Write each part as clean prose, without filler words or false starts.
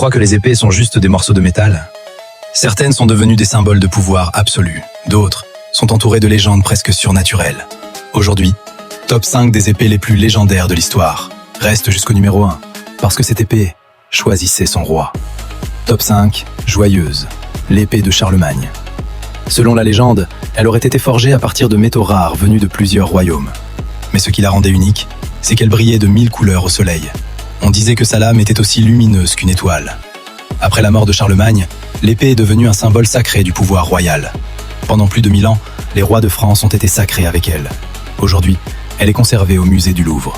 crois que les épées sont juste des morceaux de métal? Certaines sont devenues des symboles de pouvoir absolu, d'autres sont entourées de légendes presque surnaturelles. Aujourd'hui, top 5 des épées les plus légendaires de l'histoire. Reste jusqu'au numéro 1, parce que cette épée choisissait son roi. Top 5, Joyeuse, l'épée de Charlemagne. Selon la légende, elle aurait été forgée à partir de métaux rares venus de plusieurs royaumes. Mais ce qui la rendait unique, c'est qu'elle brillait de 1000 couleurs au soleil. On disait que sa lame était aussi lumineuse qu'une étoile. Après la mort de Charlemagne, l'épée est devenue un symbole sacré du pouvoir royal. Pendant plus de 1000 ans, les rois de France ont été sacrés avec elle. Aujourd'hui, elle est conservée au musée du Louvre.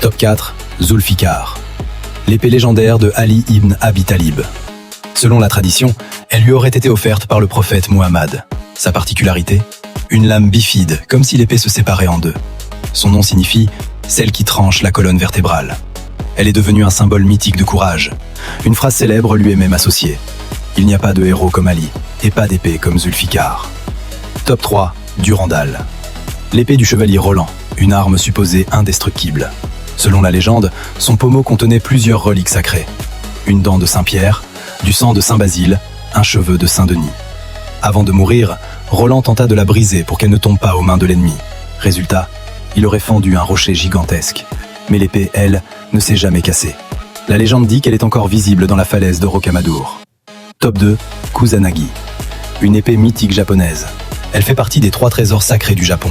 Top 4, Zulfikar, l'épée légendaire de Ali ibn Abi Talib. Selon la tradition, elle lui aurait été offerte par le prophète Muhammad. Sa particularité, une lame bifide, comme si l'épée se séparait en deux. Son nom signifie « celle qui tranche la colonne vertébrale ». Elle est devenue un symbole mythique de courage. Une phrase célèbre lui est même associée. Il n'y a pas de héros comme Ali, et pas d'épée comme Zulfikar. Top 3, Durandal. L'épée du chevalier Roland, une arme supposée indestructible. Selon la légende, son pommeau contenait plusieurs reliques sacrées. Une dent de Saint-Pierre, du sang de Saint-Basile, un cheveu de Saint-Denis. Avant de mourir, Roland tenta de la briser pour qu'elle ne tombe pas aux mains de l'ennemi. Résultat, il aurait fendu un rocher gigantesque. Mais l'épée, elle, ne s'est jamais cassée. La légende dit qu'elle est encore visible dans la falaise de Rocamadour. Top 2, Kusanagi. Une épée mythique japonaise. Elle fait partie des 3 trésors sacrés du Japon.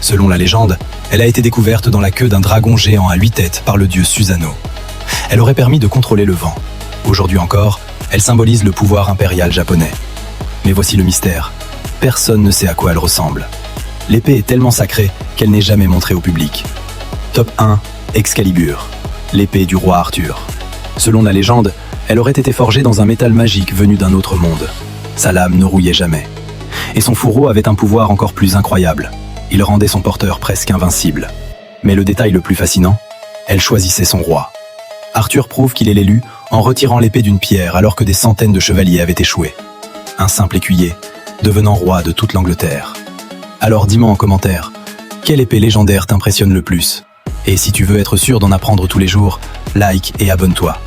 Selon la légende, elle a été découverte dans la queue d'un dragon géant à 8 têtes par le dieu Susanoo. Elle aurait permis de contrôler le vent. Aujourd'hui encore, elle symbolise le pouvoir impérial japonais. Mais voici le mystère. Personne ne sait à quoi elle ressemble. L'épée est tellement sacrée qu'elle n'est jamais montrée au public. Top 1, Excalibur, l'épée du roi Arthur. Selon la légende, elle aurait été forgée dans un métal magique venu d'un autre monde. Sa lame ne rouillait jamais. Et son fourreau avait un pouvoir encore plus incroyable. Il rendait son porteur presque invincible. Mais le détail le plus fascinant, elle choisissait son roi. Arthur prouve qu'il est l'élu en retirant l'épée d'une pierre alors que des centaines de chevaliers avaient échoué. Un simple écuyer, devenant roi de toute l'Angleterre. Alors dis-moi en commentaire, quelle épée légendaire t'impressionne le plus? Et si tu veux être sûr d'en apprendre tous les jours, like et abonne-toi.